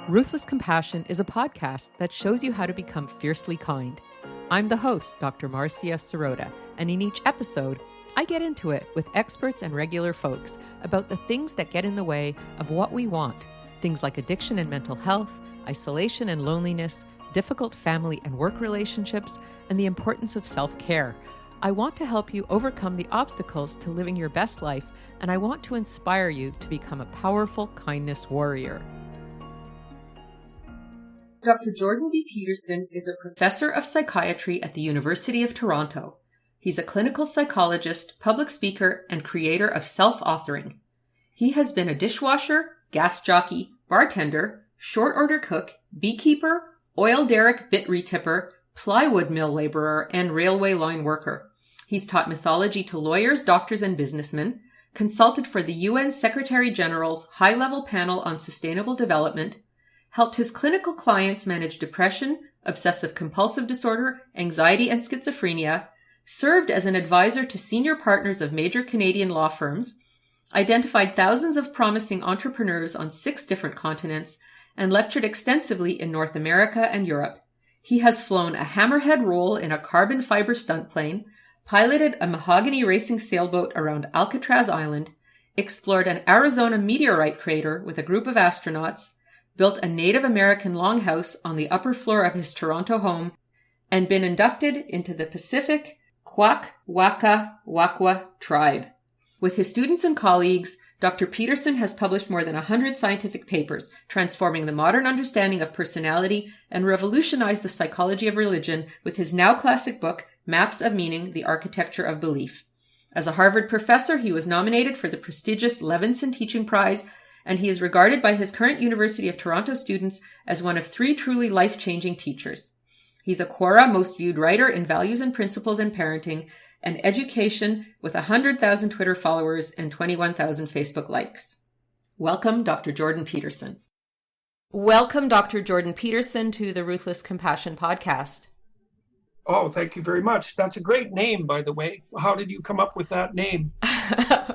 Ruthless Compassion is a podcast that shows you how to become fiercely kind. I'm the host, Dr. Marcia Sirota, and in each episode, I get into it with experts and regular folks about the things that get in the way of what we want. Things like addiction and mental health, isolation and loneliness, difficult family and work relationships, and the importance of self-care. I want to help you overcome the obstacles to living your best life, and I want to inspire you to become a powerful kindness warrior. Dr. Jordan B. Peterson is a professor of psychiatry at the University of Toronto. He's a clinical psychologist, public speaker, and creator of self-authoring. He has been a dishwasher, gas jockey, bartender, short order cook, beekeeper, oil derrick bit retipper, plywood mill laborer, and railway line worker. He's taught mythology to lawyers, doctors, and businessmen, consulted for the UN Secretary General's high-level panel on sustainable development, helped his clinical clients manage depression, obsessive-compulsive disorder, anxiety, and schizophrenia, served as an advisor to senior partners of major Canadian law firms, identified thousands of promising entrepreneurs on 6 different continents, and lectured extensively in North America and Europe. He has flown a hammerhead roll in a carbon fiber stunt plane, piloted a mahogany racing sailboat around Alcatraz Island, explored an Arizona meteorite crater with a group of astronauts, built a Native American longhouse on the upper floor of his Toronto home, and been inducted into the Pacific Kwakwaka'wakwa tribe. With his students and colleagues, Dr. Peterson has published more than 100 scientific papers, transforming the modern understanding of personality and revolutionized the psychology of religion with his now classic book, Maps of Meaning, The Architecture of Belief. As a Harvard professor, he was nominated for the prestigious Levinson Teaching Prize, and he is regarded by his current University of Toronto students as one of 3 truly life-changing teachers. He's a Quora Most Viewed Writer in Values and Principles in Parenting and Education with 100,000 Twitter followers and 21,000 Facebook likes. Welcome, Dr. Jordan Peterson. Welcome, Dr. Jordan Peterson, to the Ruthless Compassion podcast. Oh, thank you very much. That's a great name, by the way. How did you come up with that name?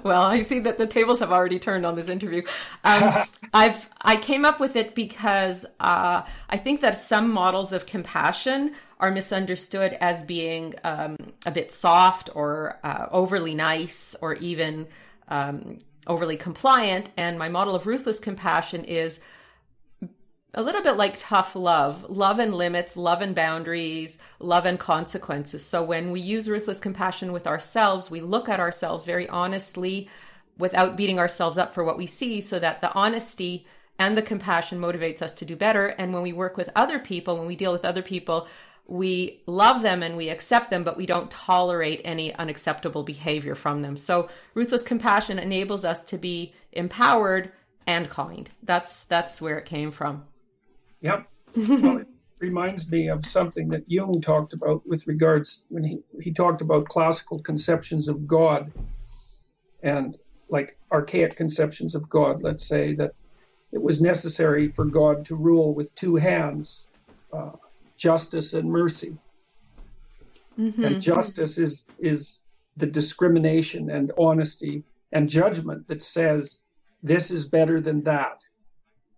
Well, I see that the tables have already turned on this interview. I came up with it because I think that some models of compassion are misunderstood as being a bit soft or overly nice or even overly compliant. And my model of ruthless compassion is a little bit like tough love, love and limits, love and boundaries, love and consequences. So when we use ruthless compassion with ourselves, we look at ourselves very honestly without beating ourselves up for what we see, so that the honesty and the compassion motivates us to do better. And when we work with other people, when we deal with other people, we love them and we accept them, but we don't tolerate any unacceptable behavior from them. So ruthless compassion enables us to be empowered and kind. That's where it came from. Yep. Well, it reminds me of something that Jung talked about with regards when he talked about classical conceptions of God and like archaic conceptions of God. Let's say that it was necessary for God to rule with 2 hands, justice and mercy. Mm-hmm. And justice is the discrimination and honesty and judgment that says this is better than that.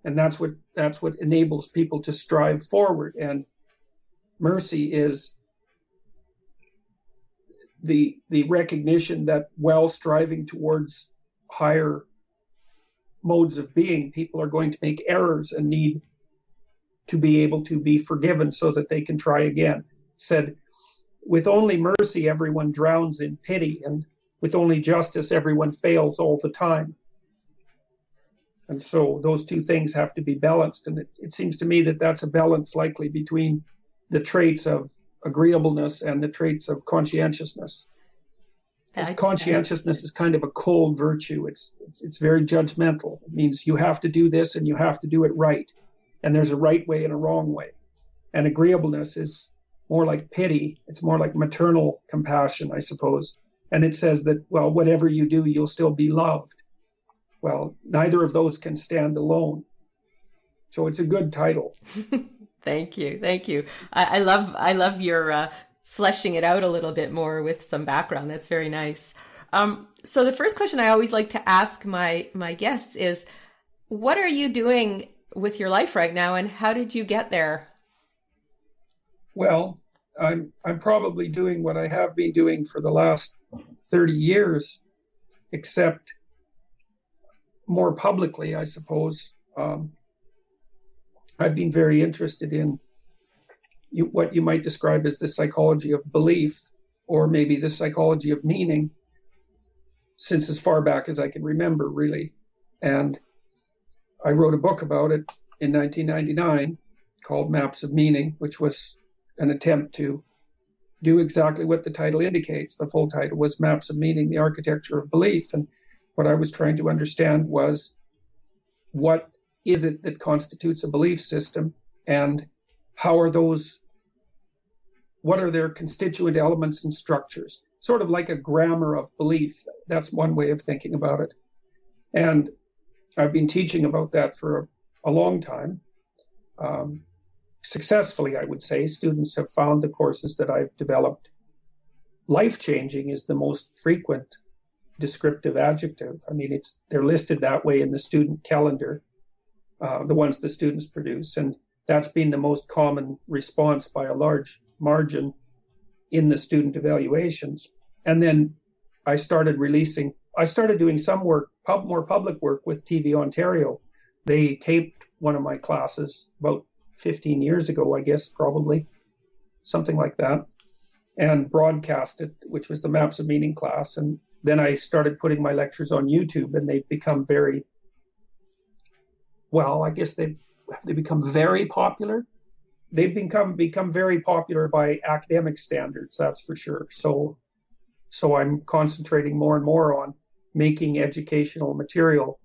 And that's what enables people to strive forward. And mercy is the recognition that while striving towards higher modes of being, people are going to make errors and need to be able to be forgiven so that they can try again. Said, with only mercy, everyone drowns in pity, and with only justice, everyone fails all the time. And so those 2 things have to be balanced. And it seems to me that that's a balance likely between the traits of agreeableness and the traits of conscientiousness. Conscientiousness is kind of a cold virtue. It's very judgmental. It means you have to do this and you have to do it right. And there's a right way and a wrong way. And agreeableness is more like pity. It's more like maternal compassion, I suppose. And it says that, well, whatever you do, you'll still be loved. Well, neither of those can stand alone. So it's a good title. Thank you. I love your fleshing it out a little bit more with some background. That's very nice. So the first question I always like to ask my guests is, what are you doing with your life right now, and how did you get there? Well, I'm probably doing what I have been doing for the last 30 years, except more publicly, I suppose. I've been very interested in what you might describe as the psychology of belief, or maybe the psychology of meaning, since as far back as I can remember, really. And I wrote a book about it in 1999 called Maps of Meaning, which was an attempt to do exactly what the title indicates. The full title was Maps of Meaning, the Architecture of Belief. And what I was trying to understand was, what is it that constitutes a belief system, and what are their constituent elements and structures? Sort of like a grammar of belief. That's one way of thinking about it. And I've been teaching about that for a long time. Successfully, I would say. Students have found the courses that I've developed life-changing is the most frequent descriptive adjective. I mean, they're listed that way in the student calendar, the ones the students produce, and that's been the most common response by a large margin in the student evaluations. And then I started doing some work, more public work with TV Ontario. They taped one of my classes about 15 years ago, I guess, probably, something like that, and broadcast it, which was the Maps of Meaning class. And then I started putting my lectures on YouTube, and they've become very, well, I guess they become very popular. They've become very popular by academic standards, that's for sure. So I'm concentrating more and more on making educational material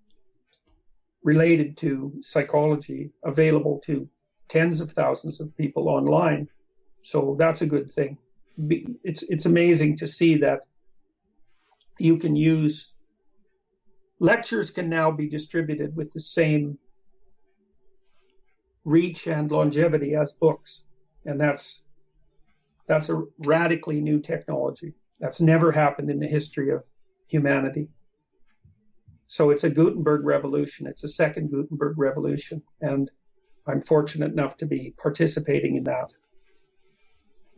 related to psychology available to tens of thousands of people online. So that's a good thing. It's amazing to see that you can use lectures can now be distributed with the same reach and longevity as books. And that's a radically new technology. That's never happened in the history of humanity. So it's a Gutenberg revolution. It's a second Gutenberg revolution. And I'm fortunate enough to be participating in that.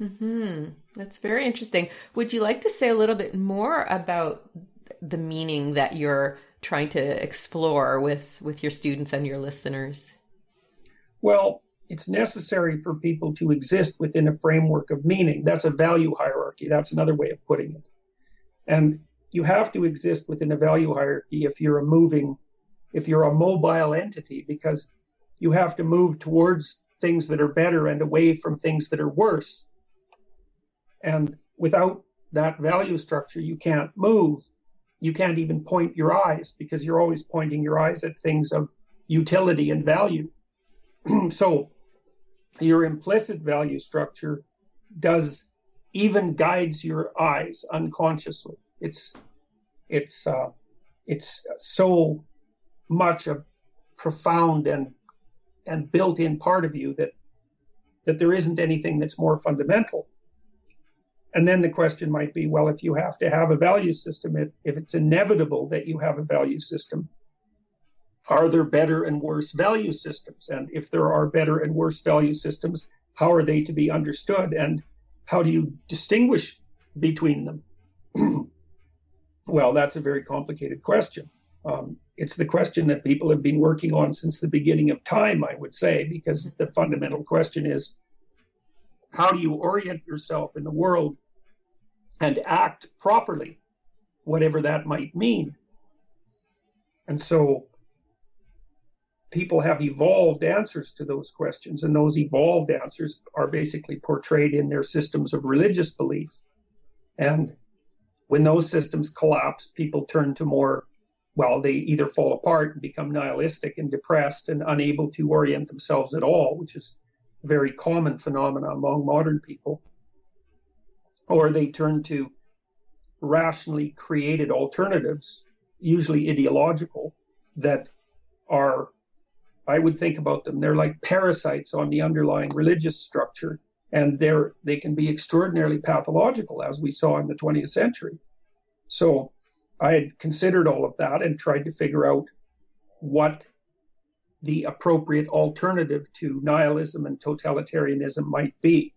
Mm-hmm. That's very interesting. Would you like to say a little bit more about the meaning that you're trying to explore with your students and your listeners? Well, it's necessary for people to exist within a framework of meaning. That's a value hierarchy. That's another way of putting it. And you have to exist within a value hierarchy if you're a mobile entity, because you have to move towards things that are better and away from things that are worse. And without that value structure, you can't move. You can't even point your eyes, because you're always pointing your eyes at things of utility and value. So your implicit value structure even guides your eyes unconsciously. It's so much a profound and built-in part of you that there isn't anything that's more fundamental. And then the question might be, well, if you have to have a value system, if it's inevitable that you have a value system, are there better and worse value systems? And if there are better and worse value systems, how are they to be understood? And how do you distinguish between them? Well, that's a very complicated question. It's the question that people have been working on since the beginning of time, I would say, because the fundamental question is, how do you orient yourself in the world and act properly, whatever that might mean? And so people have evolved answers to those questions, and those evolved answers are basically portrayed in their systems of religious belief. And when those systems collapse, people turn to they either fall apart and become nihilistic and depressed and unable to orient themselves at all, which is a very common phenomenon among modern people, or they turn to rationally created alternatives, usually ideological, that are, I would think about them, they're like parasites on the underlying religious structure, and they can be extraordinarily pathological, as we saw in the 20th century. So I had considered all of that and tried to figure out what the appropriate alternative to nihilism and totalitarianism might be.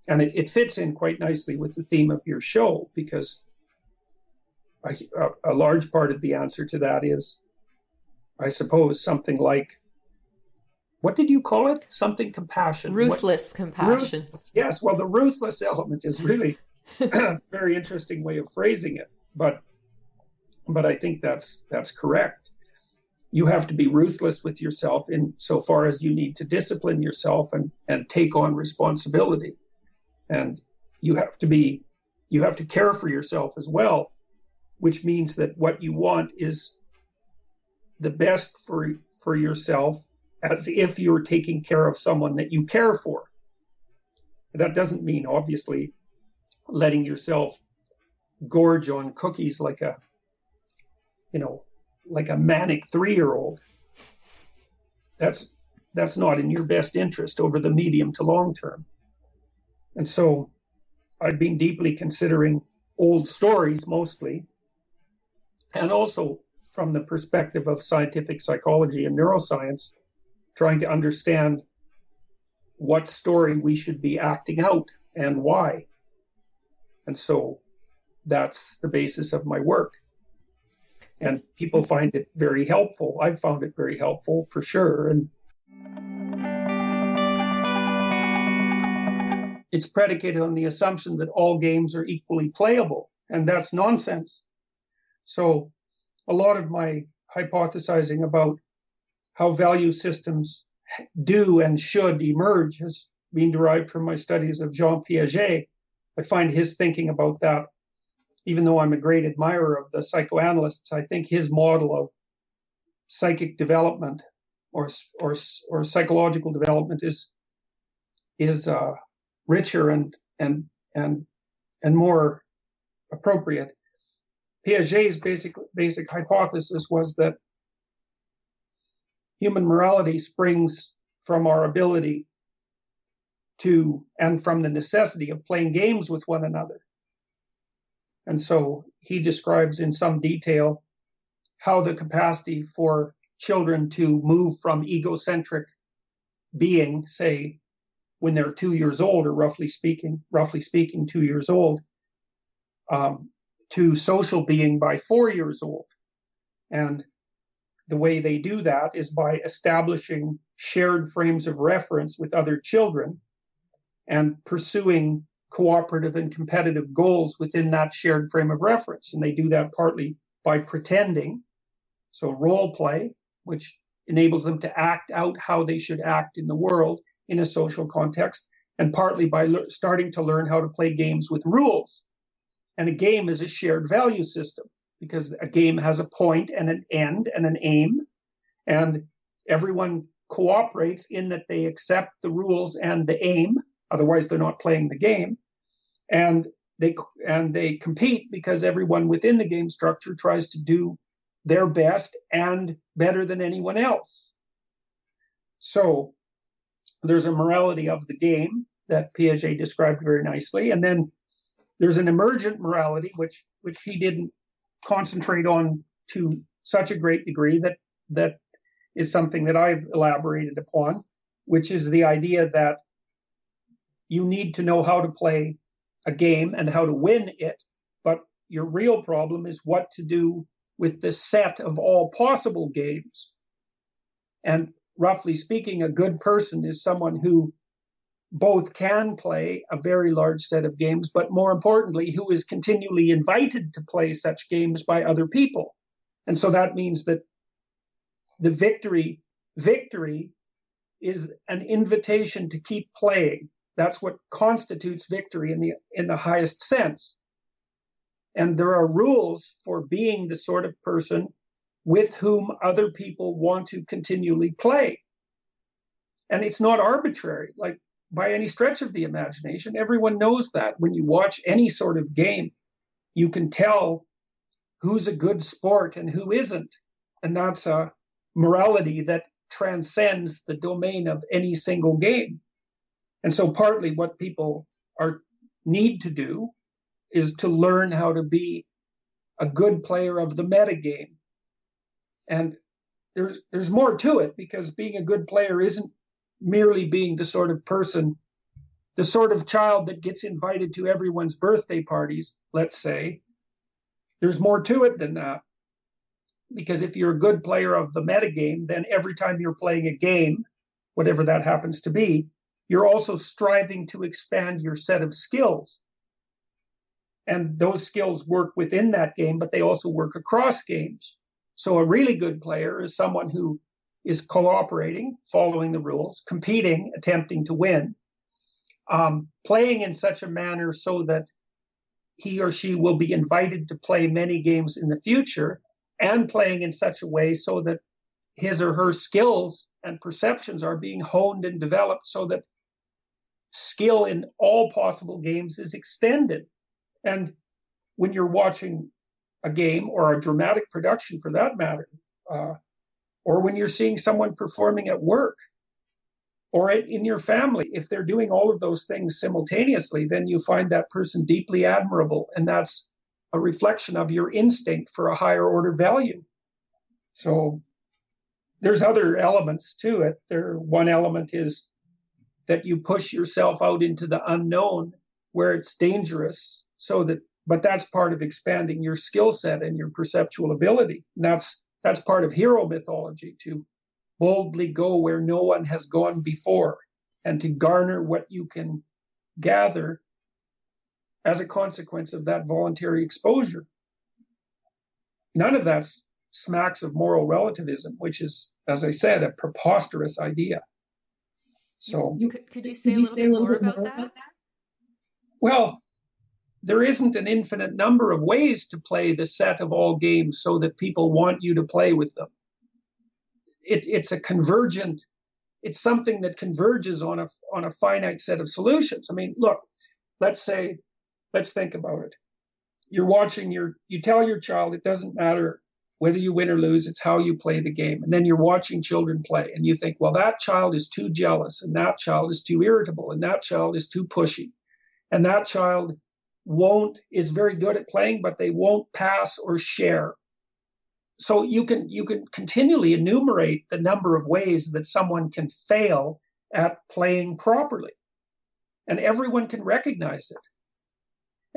And it fits in quite nicely with the theme of your show, because a large part of the answer to that is, I suppose, something like, what did you call it? Something compassion. Ruthless compassion. Ruthless. Yes, well, the ruthless element is really a very interesting way of phrasing it. But I think that's correct. You have to be ruthless with yourself in so far as you need to discipline yourself and take on responsibility. And you have to care for yourself as well, which means that what you want is the best for yourself, as if you're taking care of someone that you care for. That doesn't mean, obviously, letting yourself gorge on cookies like a manic 3-year-old. That's not in your best interest over the medium to long term. And so I've been deeply considering old stories mostly, and also from the perspective of scientific psychology and neuroscience, trying to understand what story we should be acting out and why. And so that's the basis of my work. And people find it very helpful. I've found it very helpful, for sure. And it's predicated on the assumption that all games are equally playable, and that's nonsense. So a lot of my hypothesizing about how value systems do and should emerge has been derived from my studies of Jean Piaget. I find his thinking about that, even though I'm a great admirer of the psychoanalysts, I think his model of psychic development or psychological development is richer and more appropriate. Piaget's basic hypothesis was that human morality springs from our ability to, and from the necessity of playing games with one another. And so he describes in some detail how the capacity for children to move from egocentric being, say, when they're 2 years old, or roughly speaking 2 years old, to social being by 4 years old. And the way they do that is by establishing shared frames of reference with other children and pursuing cooperative and competitive goals within that shared frame of reference. And they do that partly by pretending, so role play, which enables them to act out how they should act in the world in a social context, and partly by starting to learn how to play games with rules. And a game is a shared value system, because a game has a point and an end and an aim, and everyone cooperates in that they accept the rules and the aim, otherwise they're not playing the game. And they compete because everyone within the game structure tries to do their best and better than anyone else. So there's a morality of the game that Piaget described very nicely. And then there's an emergent morality, which he didn't concentrate on to such a great degree, that is something that I've elaborated upon, which is the idea that you need to know how to play a game and how to win it, but your real problem is what to do with the set of all possible games. And roughly speaking, a good person is someone who both can play a very large set of games, but more importantly, who is continually invited to play such games by other people. And so that means that the victory is an invitation to keep playing. That's what constitutes victory in the highest sense. And there are rules for being the sort of person with whom other people want to continually play. And it's not arbitrary, like by any stretch of the imagination. Everyone knows that when you watch any sort of game, you can tell who's a good sport and who isn't. And that's a morality that transcends the domain of any single game. And so partly what people need to do is to learn how to be a good player of the metagame. And there's more to it, because being a good player isn't merely being the sort of person, the sort of child that gets invited to everyone's birthday parties, let's say. There's more to it than that. Because if you're a good player of the metagame, then every time you're playing a game, whatever that happens to be, you're also striving to expand your set of skills. And those skills work within that game, but they also work across games. So a really good player is someone who is cooperating, following the rules, competing, attempting to win, playing in such a manner so that he or she will be invited to play many games in the future, and playing in such a way so that his or her skills and perceptions are being honed and developed so that skill in all possible games is extended. And when you're watching a game, or a dramatic production for that matter, or when you're seeing someone performing at work or in your family, if they're doing all of those things simultaneously, then you find that person deeply admirable. And that's a reflection of your instinct for a higher order value. So there's other elements to it. One element is that you push yourself out into the unknown where it's dangerous, but that's part of expanding your skill set and your perceptual ability. And that's part of hero mythology, to boldly go where no one has gone before, and to garner what you can gather as a consequence of that voluntary exposure. None of that smacks of moral relativism, which is, as I said, a preposterous idea. So, could you say a little bit more about that? Well, there isn't an infinite number of ways to play the set of all games so that people want you to play with them. It's something that converges on a finite set of solutions. I mean, look, let's think about it. You tell your child it doesn't matter whether you win or lose, it's how you play the game. And then you're watching children play, and you think, well, that child is too jealous, and that child is too irritable, and that child is too pushy, and that child is very good at playing, but they won't pass or share. So you can continually enumerate the number of ways that someone can fail at playing properly, and everyone can recognize it.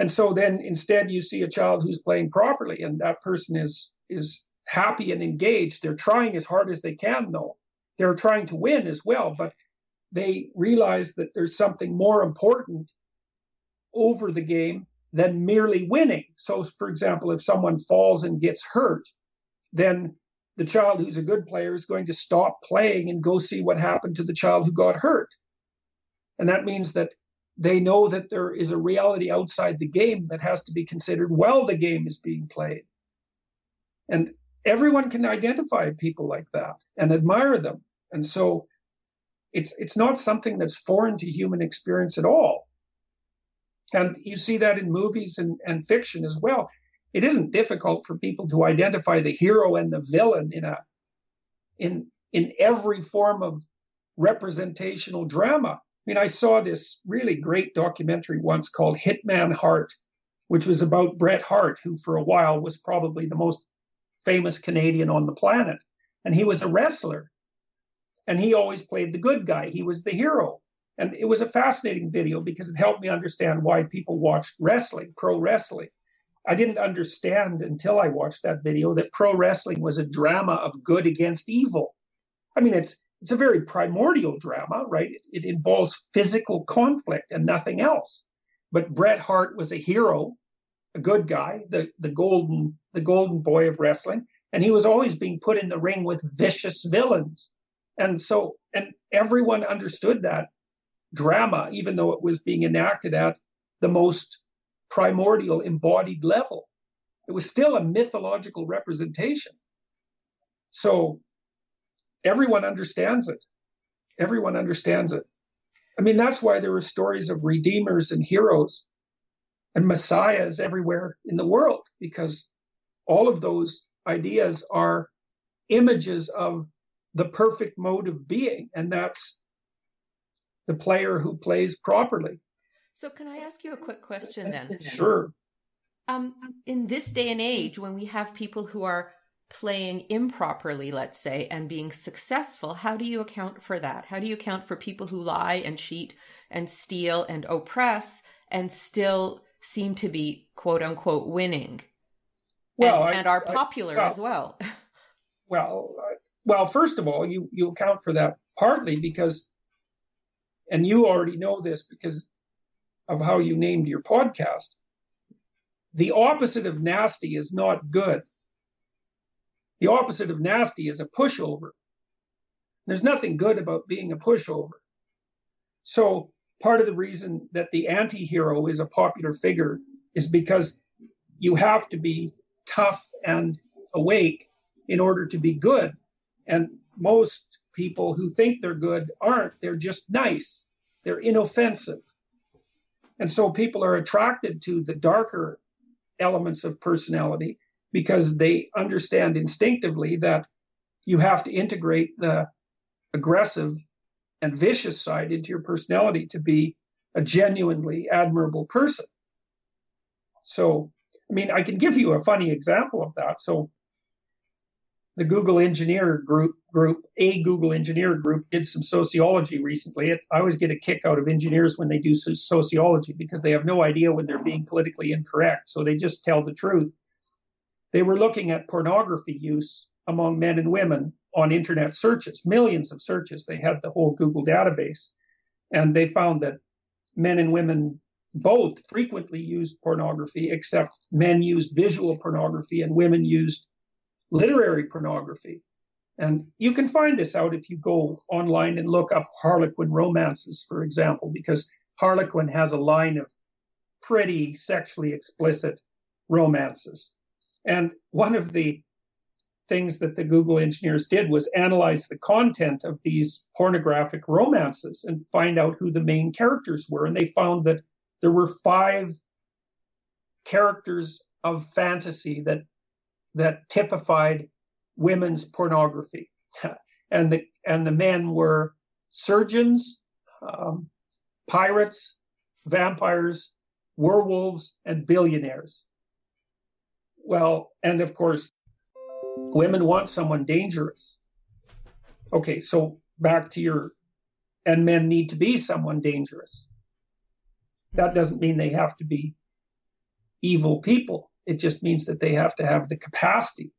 And so then instead you see a child who's playing properly, and that person is happy and engaged. They're trying as hard as they can, though. They're trying to win as well, but they realize that there's something more important over the game than merely winning. So, for example, if someone falls and gets hurt, then the child who's a good player is going to stop playing and go see what happened to the child who got hurt. And that means that they know that there is a reality outside the game that has to be considered while the game is being played. And everyone can identify people like that and admire them. And so it's not something that's foreign to human experience at all. And you see that in movies and fiction as well. It isn't difficult for people to identify the hero and the villain in every form of representational drama. I mean, I saw this really great documentary once called Hitman Hart, which was about Bret Hart, who for a while was probably the most famous Canadian on the planet. And he was a wrestler. And he always played the good guy. He was the hero. And it was a fascinating video because it helped me understand why people watched wrestling, pro wrestling. I didn't understand until I watched that video that pro wrestling was a drama of good against evil. I mean, it's a very primordial drama, right? It involves physical conflict and nothing else. But Bret Hart was a hero, a good guy, the golden boy of wrestling, and he was always being put in the ring with vicious villains. And everyone understood that drama, even though it was being enacted at the most primordial embodied level. It was still a mythological representation. So everyone understands it. Everyone understands it. I mean, that's why there are stories of redeemers and heroes and messiahs everywhere in the world, because all of those ideas are images of the perfect mode of being, and that's the player who plays properly. So can I ask you a quick question then? Sure. In this day and age, when we have people who are playing improperly, let's say, and being successful, how do you account for that? How do you account for people who lie and cheat and steal and oppress and still seem to be, quote unquote, winning? And are popular as well. Well, first of all, you account for that partly because, and you already know this because of how you named your podcast, the opposite of nasty is not good. The opposite of nasty is a pushover. There's nothing good about being a pushover. So part of the reason that the anti-hero is a popular figure is because you have to be tough and awake in order to be good. And most people who think they're good aren't. They're just nice. They're inoffensive. And so people are attracted to the darker elements of personality because they understand instinctively that you have to integrate the aggressive and vicious side into your personality to be a genuinely admirable person. So, I mean, I can give you a funny example of that. So the Google Engineer group, did some sociology recently. I always get a kick out of engineers when they do sociology because they have no idea when they're being politically incorrect. So they just tell the truth. They were looking at pornography use among men and women on internet searches, millions of searches. They had the whole Google database. And they found that men and women both frequently used pornography, except men used visual pornography and women used literary pornography. And you can find this out if you go online and look up Harlequin romances, for example, because Harlequin has a line of pretty sexually explicit romances. And one of the things that the Google engineers did was analyze the content of these pornographic romances and find out who the main characters were. And they found that there were 5 characters of fantasy that typified women's pornography. And the men were surgeons, pirates, vampires, werewolves, and billionaires. Well, and of course, women want someone dangerous. Okay, so back to and men need to be someone dangerous. That doesn't mean they have to be evil people. It just means that they have to have the capacity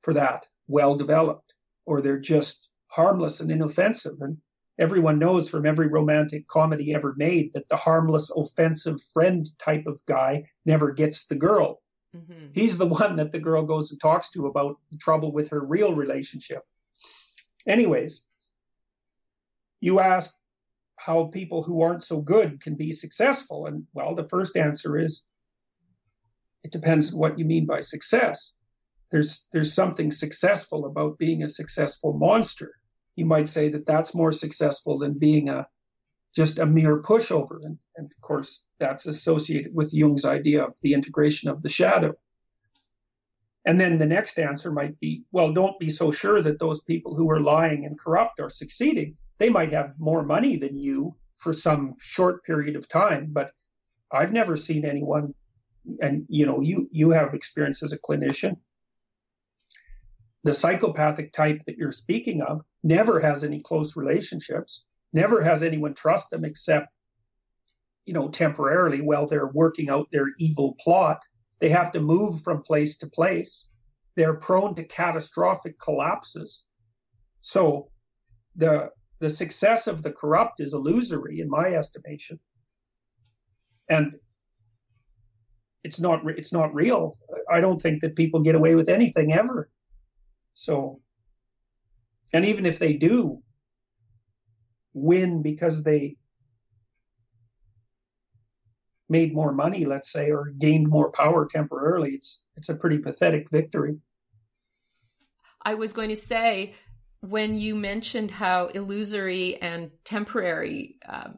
for that well developed, or they're just harmless and inoffensive. And everyone knows from every romantic comedy ever made that the harmless, offensive friend type of guy never gets the girl. Mm-hmm. He's the one that the girl goes and talks to about the trouble with her real relationship. Anyways, you ask how people who aren't so good can be successful. And well, the first answer is, it depends on what you mean by success. There's something successful about being a successful monster. You might say that that's more successful than being just a mere pushover. And of course, that's associated with Jung's idea of the integration of the shadow. And then the next answer might be, well, don't be so sure that those people who are lying and corrupt are succeeding. They might have more money than you for some short period of time, but I've never seen anyone, and you have experience as a clinician. The psychopathic type that you're speaking of never has any close relationships, never has anyone trust them except, temporarily while they're working out their evil plot. They have to move from place to place. They're prone to catastrophic collapses. So the success of the corrupt is illusory in my estimation. And it's not real. I don't think that people get away with anything ever. So, and even if they do win because they made more money, let's say, or gained more power temporarily, it's a pretty pathetic victory. I was going to say, when you mentioned how illusory and temporary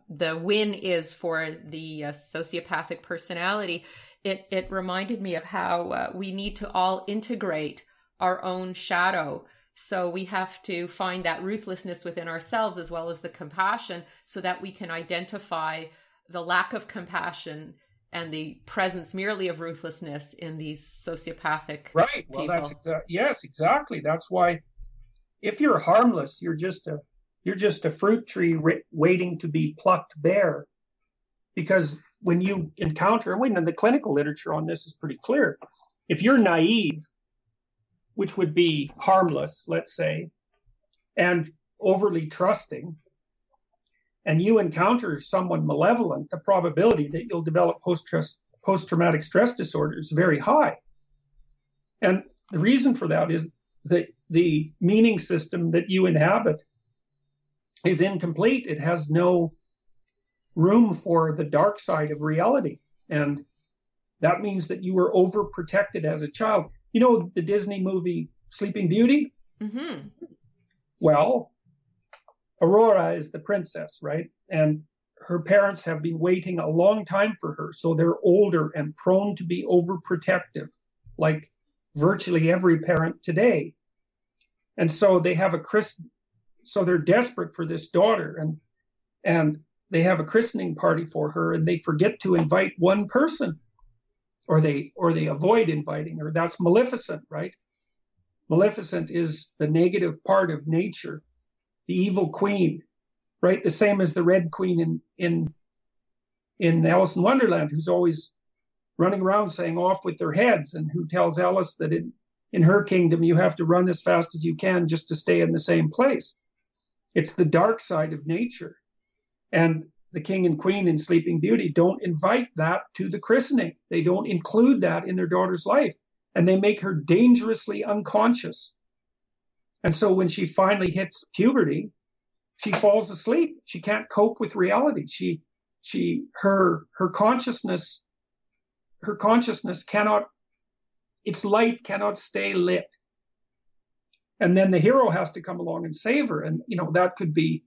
the win is for the sociopathic personality, it reminded me of how we need to all integrate our own shadow. So we have to find that ruthlessness within ourselves as well as the compassion so that we can identify the lack of compassion and the presence merely of ruthlessness in these sociopathic Right. Well, people. Yes, exactly. That's why if you're harmless, you're just a fruit tree waiting to be plucked bare. Because when you encounter, and the clinical literature on this is pretty clear, if you're naive, which would be harmless, let's say, and overly trusting, and you encounter someone malevolent, the probability that you'll develop post-traumatic stress disorder is very high. And the reason for that is that the meaning system that you inhabit is incomplete. It has no room for the dark side of reality. And that means that you were overprotected as a child. You know the Disney movie Sleeping Beauty? Mm-hmm. Well, Aurora is the princess, right? And her parents have been waiting a long time for her. So they're older and prone to be overprotective, like virtually every parent today. And so they have so they're desperate for this daughter, and they have a christening party for her, and they forget to invite one person, or they avoid inviting her. That's Maleficent, right? Maleficent is the negative part of nature, the evil queen, right? The same as the Red Queen in Alice in Wonderland, who's always running around saying off with their heads, and who tells Alice that in her kingdom you have to run as fast as you can just to stay in the same place. It's the dark side of nature. And the king and queen in Sleeping Beauty don't invite that to the christening. They don't include that in their daughter's life. And they make her dangerously unconscious. And so when she finally hits puberty, she falls asleep. She can't cope with reality. Her consciousness cannot, its light cannot stay lit. And then the hero has to come along and save her. And, that could be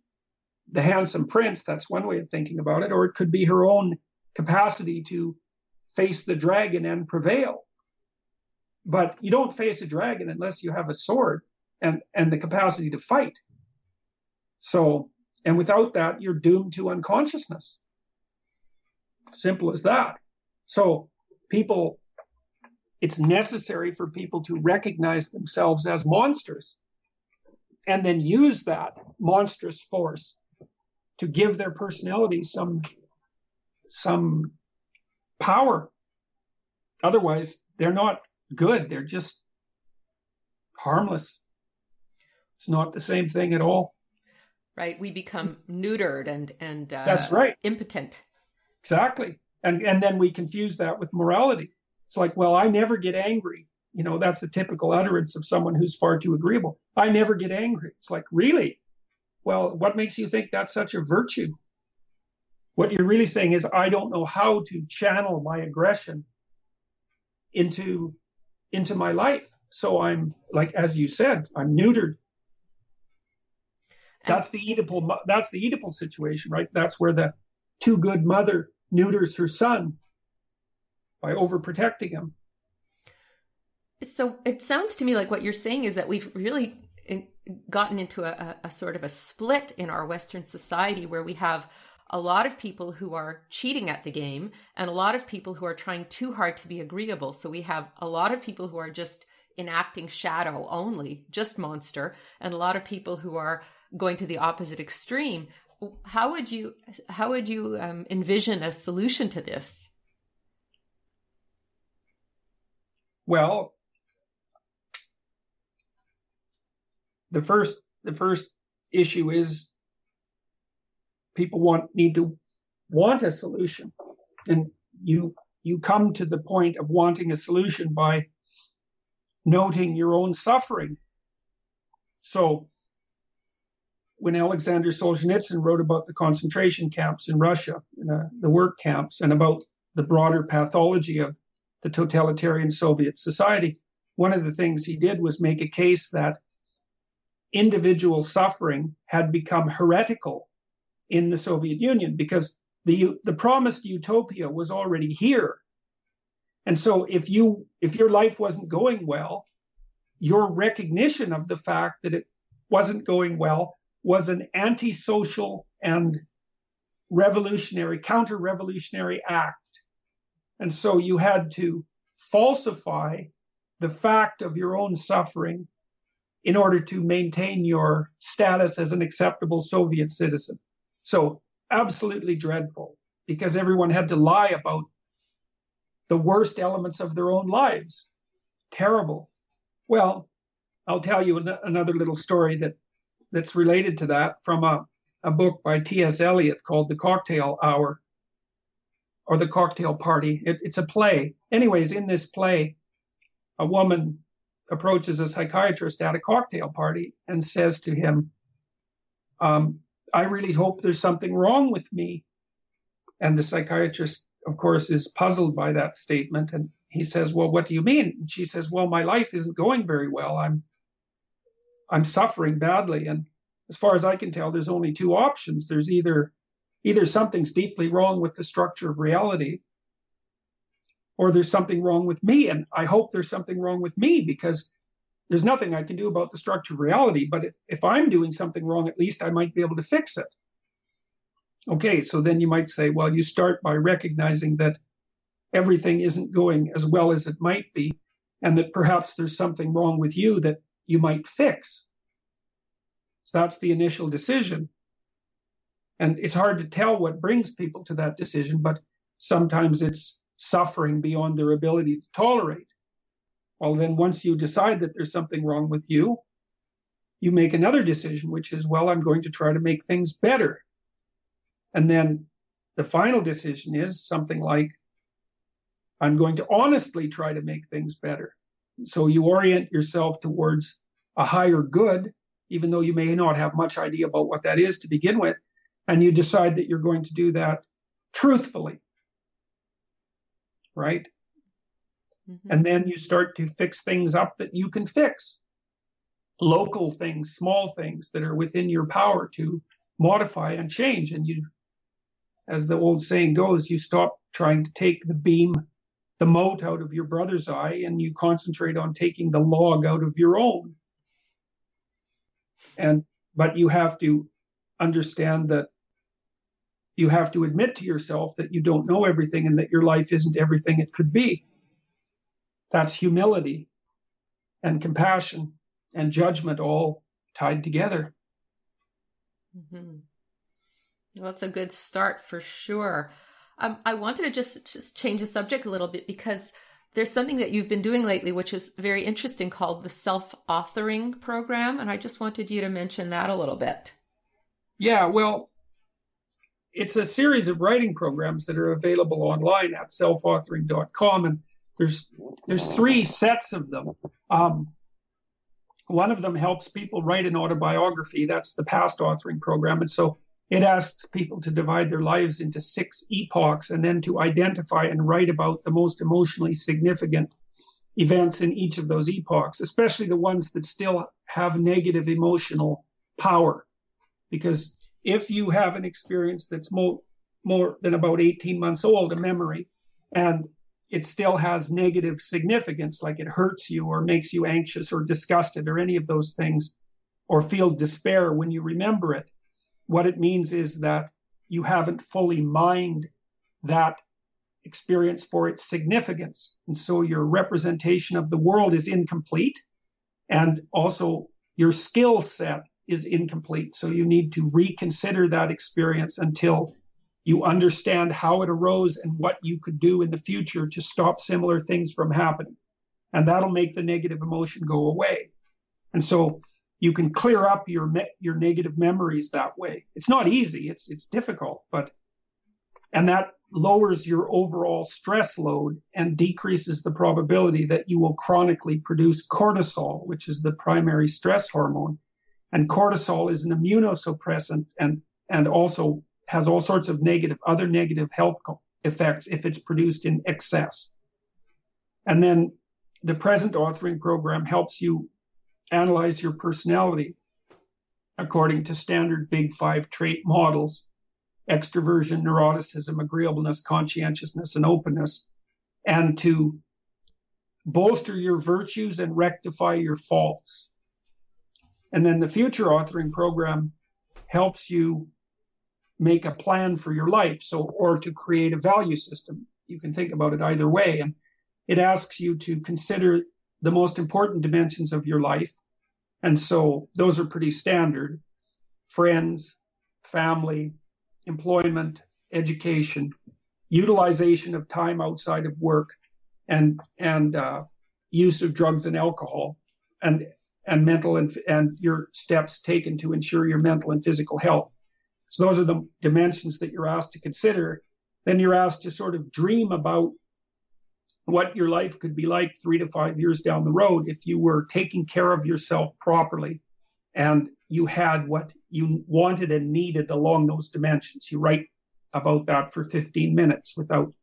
the handsome prince. That's one way of thinking about it. Or it could be her own capacity to face the dragon and prevail. But you don't face a dragon unless you have a sword and the capacity to fight. So, and without that, you're doomed to unconsciousness. Simple as that. So it's necessary for people to recognize themselves as monsters and then use that monstrous force to give their personality some power. Otherwise, they're not good. They're just harmless. It's not the same thing at all. Right. We become neutered and that's right. Impotent. Exactly. And then we confuse that with morality. It's like, well, I never get angry. That's the typical utterance of someone who's far too agreeable. I never get angry. It's like, really? Well, what makes you think that's such a virtue? What you're really saying is, I don't know how to channel my aggression into my life. So I'm, like, as you said, I'm neutered. That's the Oedipal situation, right? That's where the too good mother neuters her son by overprotecting him. So it sounds to me like what you're saying is that we've really gotten into a sort of a split in our Western society, where we have a lot of people who are cheating at the game and a lot of people who are trying too hard to be agreeable. So we have a lot of people who are just enacting shadow only, just monster, and a lot of people who are going to the opposite extreme. How would you envision a solution to this? Well, the first issue is people need to want a solution, and you come to the point of wanting a solution by noting your own suffering. So when Alexander Solzhenitsyn wrote about the concentration camps in Russia, the work camps, and about the broader pathology of the totalitarian Soviet society, one of the things he did was make a case that individual suffering had become heretical in the Soviet Union because the promised utopia was already here. And so if your life wasn't going well, your recognition of the fact that it wasn't going well was an antisocial and counter-revolutionary act. And so you had to falsify the fact of your own suffering in order to maintain your status as an acceptable Soviet citizen. So absolutely dreadful, because everyone had to lie about the worst elements of their own lives. Terrible. Well, I'll tell you another little story that's related to that from a book by T.S. Eliot called The Cocktail Hour, or The Cocktail Party. It's a play. Anyways, in this play, a woman approaches a psychiatrist at a cocktail party and says to him, I really hope there's something wrong with me. And the psychiatrist, of course, is puzzled by that statement. And he says, well, what do you mean? And she says, well, my life isn't going very well. I'm suffering badly. And as far as I can tell, there's only two options. There's either something's deeply wrong with the structure of reality, or there's something wrong with me. And I hope there's something wrong with me, because there's nothing I can do about the structure of reality. But if I'm doing something wrong, at least I might be able to fix it. Okay, so then you might say, well, you start by recognizing that everything isn't going as well as it might be, and that perhaps there's something wrong with you that you might fix. So that's the initial decision. And it's hard to tell what brings people to that decision, but sometimes it's suffering beyond their ability to tolerate. Well, then once you decide that there's something wrong with you, you make another decision, which is, well, I'm going to try to make things better. And then the final decision is something like, I'm going to honestly try to make things better. So you orient yourself towards a higher good, even though you may not have much idea about what that is to begin with. And you decide that you're going to do that truthfully, right? Mm-hmm. And then you start to fix things up that you can fix. Local things, small things that are within your power to modify and change. And you, as the old saying goes, you stop trying to take the mote out of your brother's eye, and you concentrate on taking the log out of your own. But you have to understand that you have to admit to yourself that you don't know everything and that your life isn't everything it could be. That's humility and compassion and judgment all tied together. Mm-hmm. Well, that's a good start for sure. I wanted to just change the subject a little bit, because there's something that you've been doing lately, which is very interesting, called the self-authoring program. And I just wanted you to mention that a little bit. Yeah, well, it's a series of writing programs that are available online at selfauthoring.com. And there's three sets of them. One of them helps people write an autobiography. That's the past authoring program. And so it asks people to divide their lives into 6 epochs and then to identify and write about the most emotionally significant events in each of those epochs, especially the ones that still have negative emotional power. Because if you have an experience that's more than about 18 months old, a memory, and it still has negative significance, like it hurts you or makes you anxious or disgusted or any of those things, or feel despair when you remember it, what it means is that you haven't fully mined that experience for its significance. And so your representation of the world is incomplete, and also your skill set is incomplete. So you need to reconsider that experience until you understand how it arose and what you could do in the future to stop similar things from happening. And that'll make the negative emotion go away. And so you can clear up your negative memories that way. It's not easy, it's difficult, and that lowers your overall stress load and decreases the probability that you will chronically produce cortisol, which is the primary stress hormone. And cortisol is an immunosuppressant and also has all sorts of other negative health effects if it's produced in excess. And then the present authoring program helps you analyze your personality according to standard Big 5 trait models: extroversion, neuroticism, agreeableness, conscientiousness, and openness, and to bolster your virtues and rectify your faults. And then the future authoring program helps you make a plan for your life, or to create a value system. You can think about it either way. And it asks you to consider the most important dimensions of your life. And so those are pretty standard: friends, family, employment, education, utilization of time outside of work, and use of drugs and alcohol, and mental and your steps taken to ensure your mental and physical health. So those are the dimensions that you're asked to consider. Then you're asked to sort of dream about what your life could be like 3 to 5 years down the road if you were taking care of yourself properly and you had what you wanted and needed along those dimensions. You write about that for 15 minutes without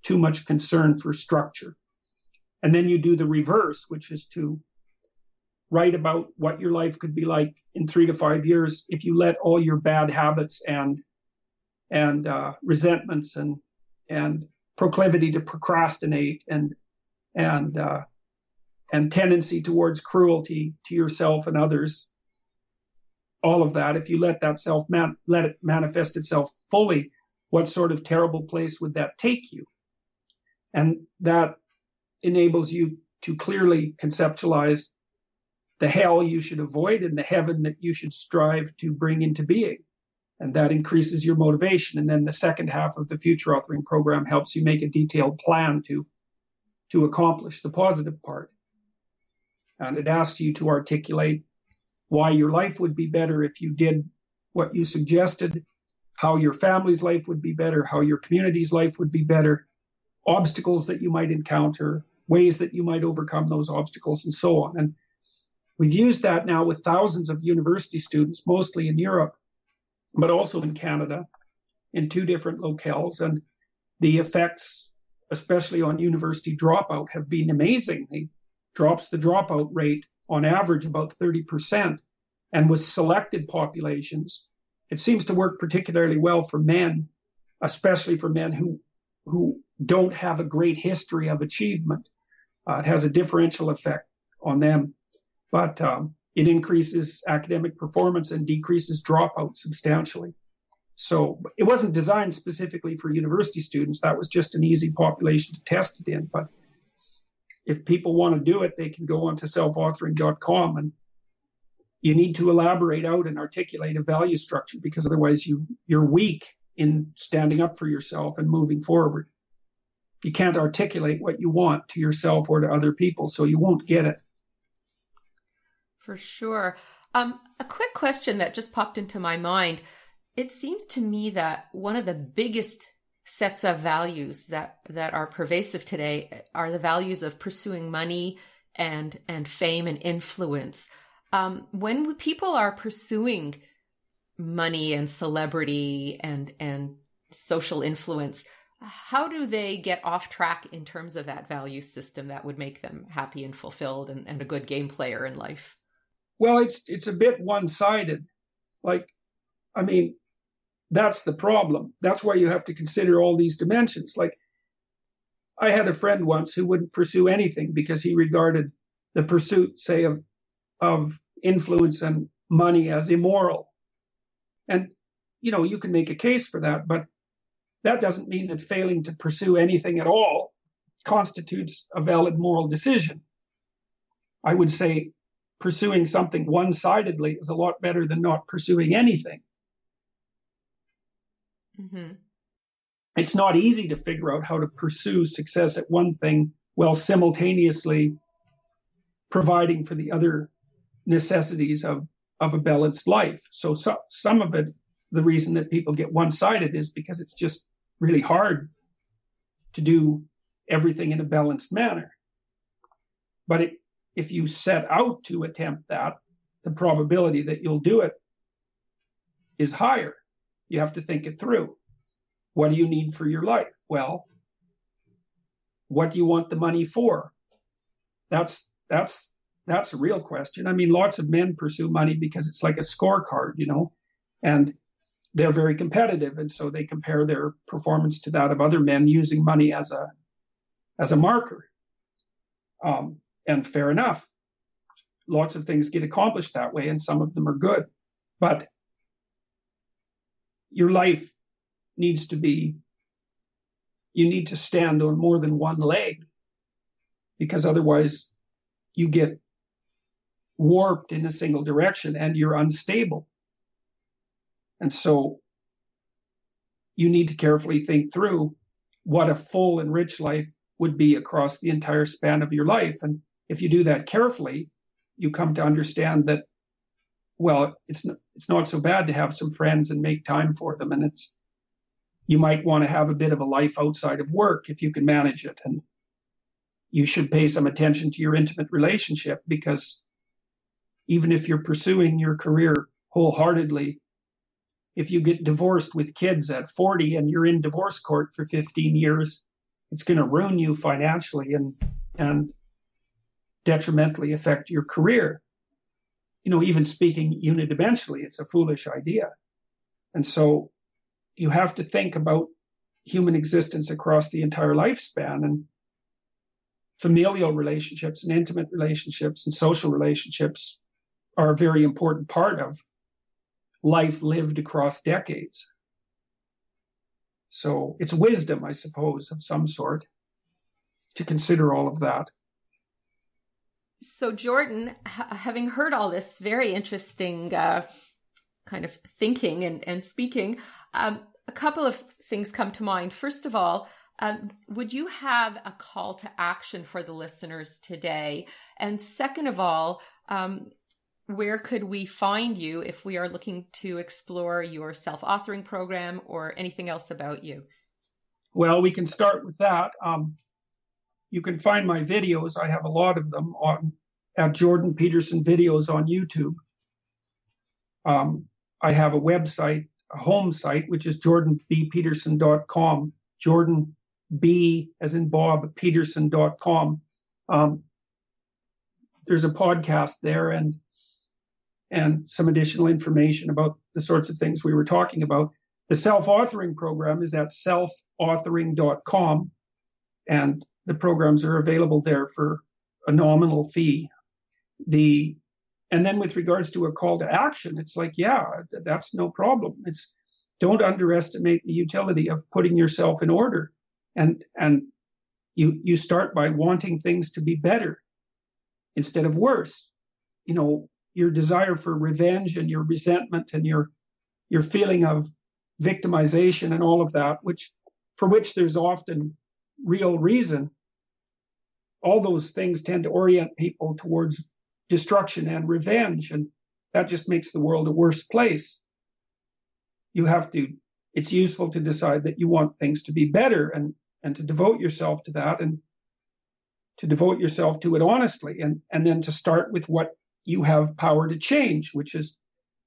too much concern for structure. And then you do the reverse, which is to write about what your life could be like in 3 to 5 years if you let all your bad habits and resentments and proclivity to procrastinate and tendency towards cruelty to yourself and others, all of that, if you let that let it manifest itself fully, what sort of terrible place would that take you? And that enables you to clearly conceptualize the hell you should avoid and the heaven that you should strive to bring into being. And that increases your motivation. And then the second half of the future authoring program helps you make a detailed plan to accomplish the positive part. And it asks you to articulate why your life would be better if you did what you suggested, how your family's life would be better, how your community's life would be better, obstacles that you might encounter, ways that you might overcome those obstacles, and so on. And we've used that now with thousands of university students, mostly in Europe, but also in Canada, in 2 different locales. And the effects, especially on university dropout, have been amazing. It drops the dropout rate on average about 30%. And with selected populations, it seems to work particularly well for men, especially for men who don't have a great history of achievement. It has a differential effect on them. But it increases academic performance and decreases dropout substantially. So it wasn't designed specifically for university students. That was just an easy population to test it in. But if people want to do it, they can go onto selfauthoring.com, and you need to elaborate out and articulate a value structure, because otherwise you're weak in standing up for yourself and moving forward. You can't articulate what you want to yourself or to other people, so you won't get it. For sure. A quick question that just popped into my mind. It seems to me that one of the biggest sets of values that are pervasive today are the values of pursuing money and fame and influence. When people are pursuing money and celebrity and social influence, how do they get off track in terms of that value system that would make them happy and fulfilled and a good game player in life? Well, it's a bit one-sided. That's the problem. That's why you have to consider all these dimensions. Like, I had a friend once who wouldn't pursue anything because he regarded the pursuit, say, of influence and money as immoral. And, you can make a case for that, but that doesn't mean that failing to pursue anything at all constitutes a valid moral decision. I would say pursuing something one-sidedly is a lot better than not pursuing anything. Mm-hmm. It's not easy to figure out how to pursue success at one thing while simultaneously providing for the other necessities of a balanced life. So some of it, the reason that people get one-sided is because it's just really hard to do everything in a balanced manner. But if you set out to attempt that, the probability that you'll do it is higher. You have to think it through. What do you need for your life? Well, what do you want the money for? That's a real question. I mean, lots of men pursue money because it's like a scorecard, and they're very competitive, and so they compare their performance to that of other men using money as a marker. And fair enough. Lots of things get accomplished that way, and some of them are good. But your life needs to be, you need to stand on more than one leg, because otherwise you get warped in a single direction and you're unstable. And so you need to carefully think through what a full and rich life would be across the entire span of your life. And if you do that carefully, you come to understand that, well, it's not so bad to have some friends and make time for them. And you might want to have a bit of a life outside of work if you can manage it. And you should pay some attention to your intimate relationship, because even if you're pursuing your career wholeheartedly, if you get divorced with kids at 40 and you're in divorce court for 15 years, it's going to ruin you financially and detrimentally affect your career. Even speaking unidimensionally, it's a foolish idea. And so you have to think about human existence across the entire lifespan, and familial relationships and intimate relationships and social relationships are a very important part of life lived across decades. So it's wisdom, I suppose, of some sort to consider all of that. So Jordan, having heard all this very interesting kind of thinking and speaking, a couple of things come to mind. First of all, would you have a call to action for the listeners today? And second of all, where could we find you if we are looking to explore your self-authoring program or anything else about you? Well, we can start with that. You can find my videos. I have a lot of them at Jordan Peterson Videos on YouTube. I have a website, a home site, which is jordanbpeterson.com. Jordan B as in Bob, Peterson.com. There's a podcast there and some additional information about the sorts of things we were talking about. The self-authoring program is at selfauthoring.com, and the programs are available there for a nominal fee. And then with regards to a call to action, it's like, yeah, that's no problem. It's don't underestimate the utility of putting yourself in order. And you start by wanting things to be better instead of worse. Your desire for revenge and your resentment and your feeling of victimization and all of that, for which there's often real reason, all those things tend to orient people towards destruction and revenge, and that just makes the world a worse place. It's useful to decide that you want things to be better and to devote yourself to that, and to devote yourself to it honestly, and then to start with what you have power to change, which is,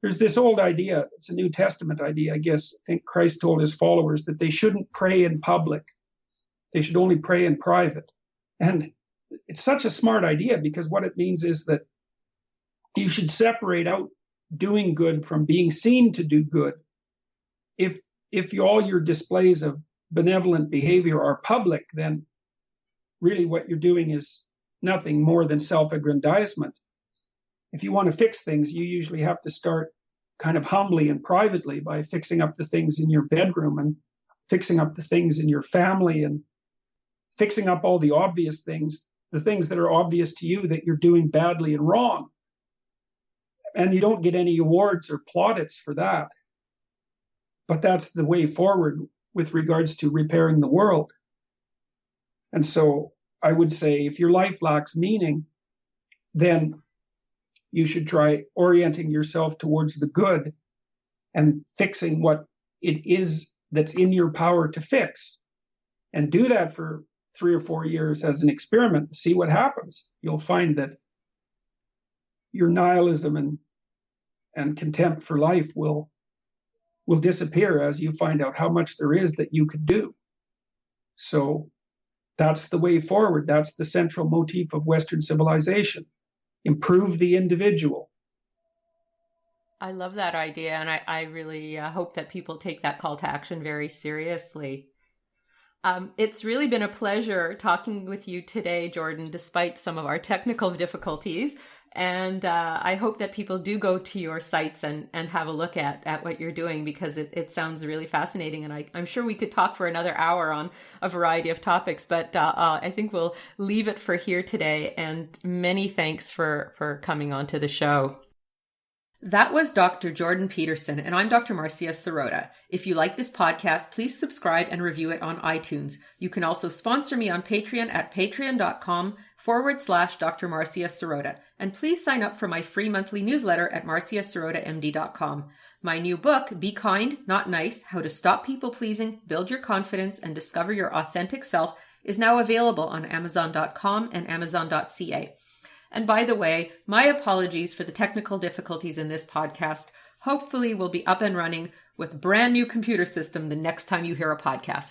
there's this old idea, it's a New Testament idea, I guess. I think Christ told his followers that they shouldn't pray in public. They should only pray in private. And it's such a smart idea, because what it means is that you should separate out doing good from being seen to do good. If all your displays of benevolent behavior are public, then really what you're doing is nothing more than self-aggrandizement. If you want to fix things, you usually have to start kind of humbly and privately by fixing up the things in your bedroom and fixing up the things in your family and fixing up all the obvious things, the things that are obvious to you that you're doing badly and wrong. And you don't get any awards or plaudits for that. But that's the way forward with regards to repairing the world. And so I would say if your life lacks meaning, then you should try orienting yourself towards the good and fixing what it is that's in your power to fix. And do that for 3 or 4 years as an experiment. See what happens. You'll find that your nihilism and contempt for life will disappear as you find out how much there is that you could do. So that's the way forward. That's the central motif of Western civilization. Improve the individual. I love that idea, and I really hope that people take that call to action very seriously. It's really been a pleasure talking with you today, Jordan, despite some of our technical difficulties. And I hope that people do go to your sites and have a look at what you're doing, because it sounds really fascinating. And I'm sure we could talk for another hour on a variety of topics, but I think we'll leave it for here today. And many thanks for coming on to the show. That was Dr. Jordan Peterson, and I'm Dr. Marcia Sirota. If you like this podcast, please subscribe and review it on iTunes. You can also sponsor me on Patreon at patreon.com/Dr. Marcia Sirota. And please sign up for my free monthly newsletter at marciasirotamd.com. My new book, Be Kind, Not Nice, How to Stop People Pleasing, Build Your Confidence, and Discover Your Authentic Self, is now available on Amazon.com and Amazon.ca. And by the way, my apologies for the technical difficulties in this podcast. Hopefully we'll be up and running with a brand new computer system the next time you hear a podcast.